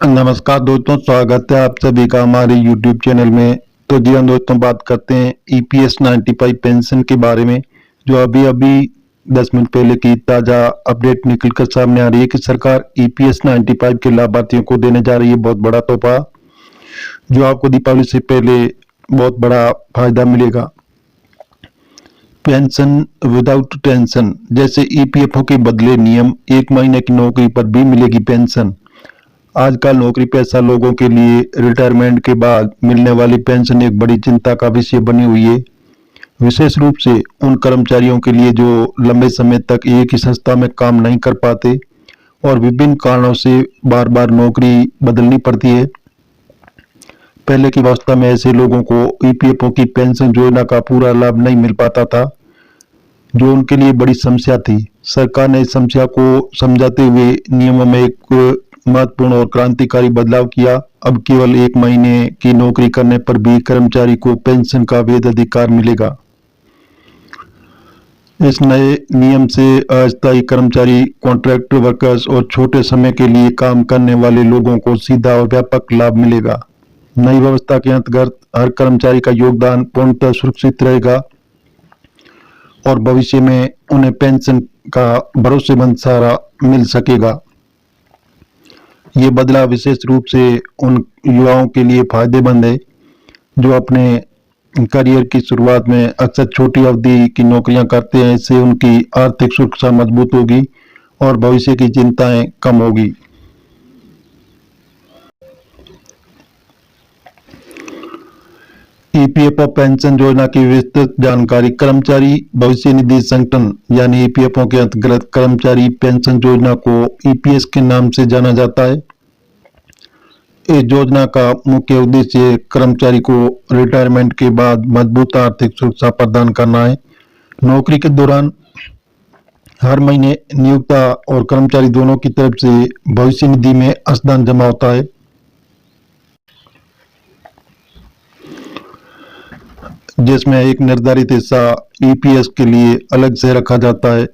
नमस्कार दोस्तों, स्वागत है आप सभी का हमारे YouTube चैनल में। तो जी हाँ दोस्तों, बात करते हैं EPS 95 पेंशन के बारे में, जो अभी अभी 10 मिनट पहले की ताज़ा अपडेट निकलकर सामने आ रही है कि सरकार EPS 95 के लाभार्थियों को देने जा रही है बहुत बड़ा तोहफा, जो आपको दीपावली से पहले बहुत बड़ा फायदा मिलेगा। पेंशन विदाउट टेंशन, जैसे EPFO के बदले नियम, 1 महीने की नौकरी पर भी मिलेगी पेंशन। आजकल नौकरी पेशा लोगों के लिए रिटायरमेंट के बाद मिलने वाली पेंशन एक बड़ी चिंता का विषय बनी हुई है, विशेष रूप से उन कर्मचारियों के लिए जो लंबे समय तक एक ही संस्था में काम नहीं कर पाते और विभिन्न कारणों से बार बार नौकरी बदलनी पड़ती है। पहले की अवस्था में ऐसे लोगों को EPFO की पेंशन योजना का पूरा लाभ नहीं मिल पाता था, जो उनके लिए बड़ी समस्या थी। सरकार ने इस समस्या को समझाते हुए नियमों में एक महत्वपूर्ण और क्रांतिकारी बदलाव किया। अब केवल 1 महीने की नौकरी करने पर भी कर्मचारी को पेंशन का वैध अधिकार मिलेगा। इस नए नियम से अस्थायी कर्मचारी, कॉन्ट्रैक्ट वर्कर्स और छोटे समय के लिए काम करने वाले लोगों को सीधा और व्यापक लाभ मिलेगा। नई व्यवस्था के अंतर्गत हर कर्मचारी का योगदान पूर्णतः सुरक्षित रहेगा और भविष्य में उन्हें पेंशन का भरोसेमंद सहारा मिल सकेगा। ये बदलाव विशेष रूप से उन युवाओं के लिए फायदेमंद है जो अपने करियर की शुरुआत में अक्सर छोटी अवधि की नौकरियां करते हैं। इससे उनकी आर्थिक सुरक्षा मजबूत होगी और भविष्य की चिंताएं कम होगी। EPFO पेंशन योजना की विस्तृत जानकारी। कर्मचारी भविष्य निधि संगठन यानी EPFO के अंतर्गत कर्मचारी पेंशन योजना को EPS के नाम से जाना जाता है। इस योजना का मुख्य उद्देश्य कर्मचारी को रिटायरमेंट के बाद मजबूत आर्थिक सुरक्षा प्रदान करना है। नौकरी के दौरान हर महीने नियोक्ता और कर्मचारी दोनों की तरफ से भविष्य निधि में अंशदान जमा होता है, जिसमें एक निर्धारित हिस्सा EPS के लिए अलग से रखा जाता है।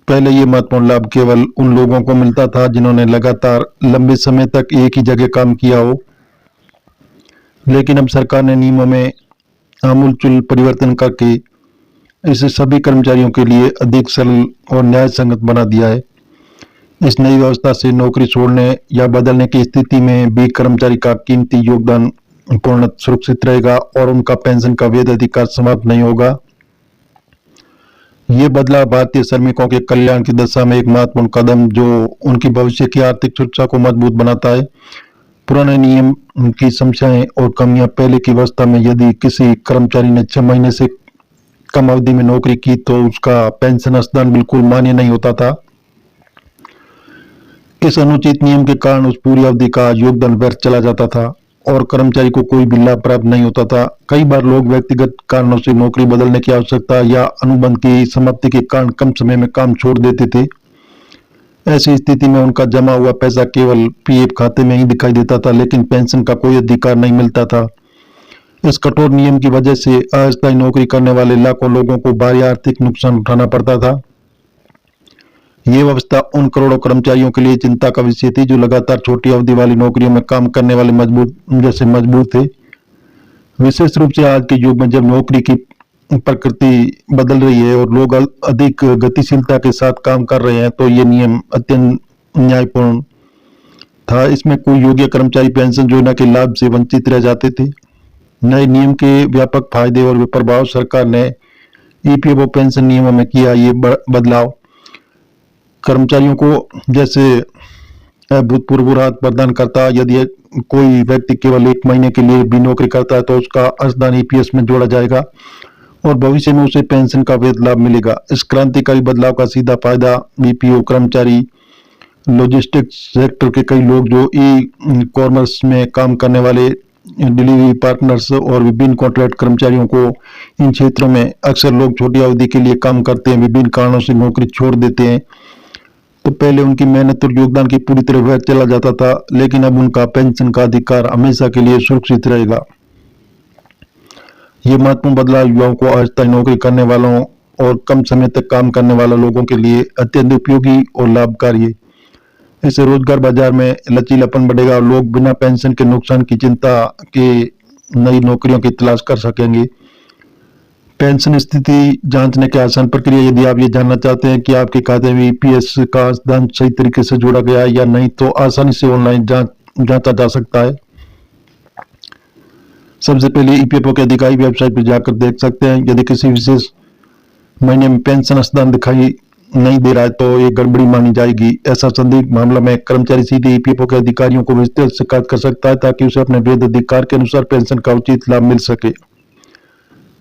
पहले ये महत्वपूर्ण लाभ केवल उन लोगों को मिलता था जिन्होंने लगातार लंबे समय तक एक ही जगह काम किया हो, लेकिन अब सरकार ने नियमों में आमूलचूल परिवर्तन करके इसे सभी कर्मचारियों के लिए अधिक सरल और न्याय संगत बना दिया है। इस नई व्यवस्था से नौकरी छोड़ने या बदलने की स्थिति में भी कर्मचारी का कीमती योगदान पूर्ण सुरक्षित रहेगा और उनका पेंशन का वैध अधिकार समाप्त नहीं होगा। ये बदलाव भारतीय श्रमिकों के कल्याण की दिशा में एक महत्वपूर्ण कदम जो उनकी भविष्य की आर्थिक सुरक्षा को मजबूत बनाता है। पुराने नियम की समस्याएं और कमियां। पहले की अवस्था में यदि किसी कर्मचारी ने 6 महीने से कम अवधि में नौकरी की तो उसका पेंशन अंशदान बिल्कुल मान्य नहीं होता था। इस अनुचित नियम के कारण उस पूरी अवधि का योगदान व्यर्थ चला जाता था और कर्मचारी को कोई भी लाभ प्राप्त नहीं होता था। कई बार लोग व्यक्तिगत कारणों से नौकरी बदलने की आवश्यकता या अनुबंध की समाप्ति के कारण कम समय में काम छोड़ देते थे। ऐसी स्थिति में उनका जमा हुआ पैसा केवल PF खाते में ही दिखाई देता था, लेकिन पेंशन का कोई अधिकार नहीं मिलता था। इस कठोर नियम की वजह से अस्थायी नौकरी करने वाले लाखों लोगों को भारी आर्थिक नुकसान उठाना पड़ता था। ये व्यवस्था उन करोड़ों कर्मचारियों के लिए चिंता का विषय थी जो लगातार छोटी अवधि वाली नौकरियों में काम करने वाले मजबूत थे। विशेष रूप से आज के युग में जब नौकरी की प्रकृति बदल रही है और लोग अधिक गतिशीलता के साथ काम कर रहे हैं, तो ये नियम अत्यंत न्यायपूर्ण था। इसमें कोई योग्य कर्मचारी पेंशन योजना के लाभ से वंचित रह जाते थे। नए नियम के व्यापक फायदे और प्रभाव। सरकार ने EPFO पेंशन नियमों में किया ये बदलाव कर्मचारियों को जैसे अभूतपूर्व राहत प्रदान करता। यदि कोई व्यक्ति केवल 1 महीने के लिए भी नौकरी करता है तो उसका अंशदान EPS में जोड़ा जाएगा और भविष्य में उसे पेंशन का वैध लाभ मिलेगा। इस क्रांतिकारी बदलाव का सीधा फायदा BPO कर्मचारी, लॉजिस्टिक्स सेक्टर के कई लोग जो ई-कॉमर्स में काम करने वाले, डिलीवरी पार्टनर्स और विभिन्न कॉन्ट्रैक्ट कर्मचारियों को। इन क्षेत्रों में अक्सर लोग छोटी अवधि के लिए काम करते हैं, विभिन्न कारणों से नौकरी छोड़ देते हैं, तो पहले उनकी मेहनत और योगदान की पूरी तरह व्यर्थ चला जाता था, लेकिन अब उनका पेंशन का अधिकार हमेशा के लिए सुरक्षित रहेगा। ये महत्वपूर्ण बदलाव युवाओं को अस्थायी नौकरी करने वालों और कम समय तक काम करने वाले लोगों के लिए अत्यंत उपयोगी और लाभकारी है। इससे रोजगार बाजार में लचीलापन बढ़ेगा और लोग बिना पेंशन के नुकसान की चिंता के नई नौकरियों की तलाश कर सकेंगे। पेंशन स्थिति जांचने की आसान प्रक्रिया, यदि आप ये जानना चाहते हैं कि आपके खाते में ईपीएस का सिद्धांत सही तरीके से जोड़ा गया है या नहीं, तो आसानी से ऑनलाइन जांचा जा सकता है। सबसे पहले ईपीएफओ के अधिकारी वेबसाइट पर जाकर देख सकते हैं। यदि किसी विशेष महीने में पेंशन सिद्धांत दिखाई नहीं दे रहा है तो ये गड़बड़ी मानी जाएगी। ऐसा संदिग्ध मामला में कर्मचारी सीधे ईपीएफओ के अधिकारियों को विस्तृत शिकायत कर सकता है ताकि उसे अपने वैध अधिकार के अनुसार पेंशन का उचित लाभ मिल सके।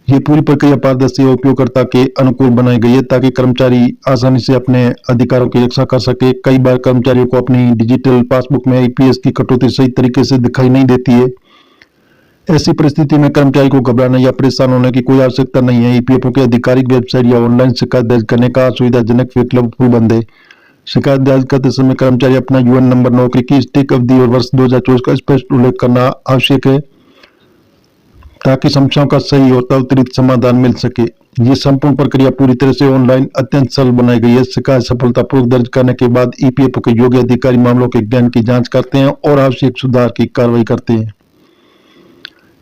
ये पूरी प्रक्रिया पारदर्शी और उपयोगकर्ता के अनुकूल बनाई गई है ताकि कर्मचारी आसानी से अपने अधिकारों की रक्षा कर सके। कई बार कर्मचारियों को अपनी डिजिटल पासबुक में ईपीएस की कटौती सही तरीके से दिखाई नहीं देती है। ऐसी परिस्थिति में कर्मचारी को घबराने या परेशान होने की कोई आवश्यकता नहीं है। ईपीएफओ की आधिकारिक वेबसाइट या ऑनलाइन शिकायत दर्ज करने का सुविधाजनक विकल्प उपलब्ध है। शिकायत दर्ज करते समय कर्मचारी अपना यूएन नंबर, नौकरी की स्थिति, अवधि और वर्ष 2024 का स्पष्ट उल्लेख करना आवश्यक है ताकि समस्याओं का सही और त्वरित समाधान मिल सके। ये संपूर्ण प्रक्रिया पूरी तरह से ऑनलाइन अत्यंत सरल बनाई गई है। शिकायत सफलतापूर्वक दर्ज करने के बाद ईपीएफओ के योग्य अधिकारी मामलों के ज्ञान की जांच करते हैं और आवश्यक सुधार की कार्रवाई करते हैं।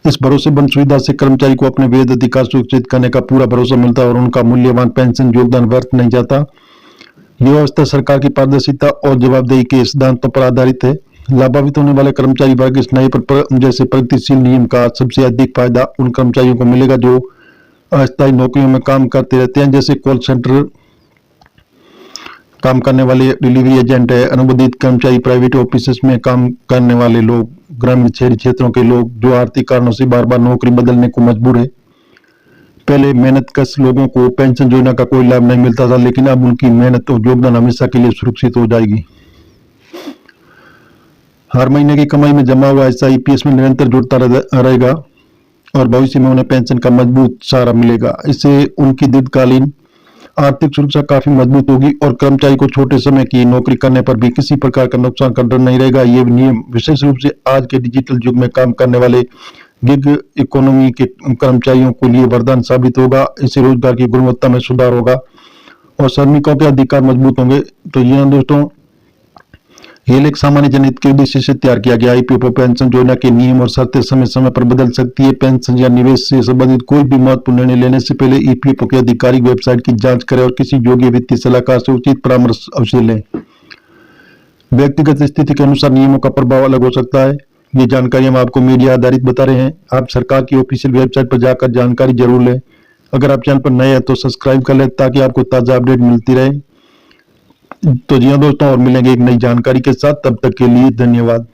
इस भरोसेमंद सुविधा से कर्मचारी को अपने वैध अधिकार सुरक्षित करने का पूरा भरोसा मिलता है और उनका मूल्यवान पेंशन योगदान व्यर्थ नहीं जाता। यह व्यवस्था सरकार की पारदर्शिता और जवाबदेही के सिद्धांतों पर आधारित है। लाभान्वित होने वाले कर्मचारी वर्ग इस नए जैसे प्रगतिशील नियम का सबसे अधिक फायदा उन कर्मचारियों को मिलेगा जो अस्थायी नौकरियों में काम करते रहते हैं, जैसे कॉल सेंटर काम करने वाले, डिलीवरी एजेंट है, अनुबंधित कर्मचारी, प्राइवेट ऑफिस में काम करने वाले लोग, ग्रामीण शहरी क्षेत्रों के लोग जो आर्थिक कारणों से बार बार नौकरी बदलने को मजबूर है। पहले मेहनतकश लोगों को पेंशन योजना का कोई लाभ नहीं मिलता था, लेकिन अब उनकी मेहनत और योगदान हमेशा के लिए सुरक्षित हो जाएगी। हर महीने की कमाई में जमा हुआ हिस्सा ईपीएस में निरंतर जुड़ता रहेगा और भविष्य में उन्हें पेंशन का मजबूत सहारा मिलेगा। इससे उनकी दीर्घकालीन आर्थिक सुरक्षा काफी मजबूत होगी और कर्मचारी को छोटे समय की नौकरी करने पर भी किसी प्रकार का नुकसान का डर नहीं रहेगा। ये नियम विशेष रूप से आज के डिजिटल युग में काम करने वाले गिग इकोनॉमी के कर्मचारियों के लिए वरदान साबित होगा। इससे रोजगार की गुणवत्ता में सुधार होगा और श्रमिकों के अधिकार मजबूत होंगे। तो ये दोस्तों, ये एक सामान्य जनहित के उद्देश्य से तैयार किया गया ईपीएफओ पेंशन योजना के नियम और शर्तें समय समय पर बदल सकती है। पेंशन या निवेश से संबंधित कोई भी महत्वपूर्ण निर्णय लेने से पहले ईपीएफओ की आधिकारिक वेबसाइट की जांच करें और किसी योग्य वित्तीय सलाहकार से उचित परामर्श अवश्य लें। व्यक्तिगत स्थिति के अनुसार नियमों का प्रभाव अलग हो सकता है। ये जानकारी हम आपको मीडिया आधारित बता रहे हैं। आप सरकार की ऑफिशियल वेबसाइट पर जाकर जानकारी जरूर लें। अगर आप चैनल पर नए हैं तो सब्सक्राइब कर लें ताकि आपको ताजा अपडेट मिलती रहे। तो जी हाँ दोस्तों, और मिलेंगे एक नई जानकारी के साथ। तब तक के लिए धन्यवाद।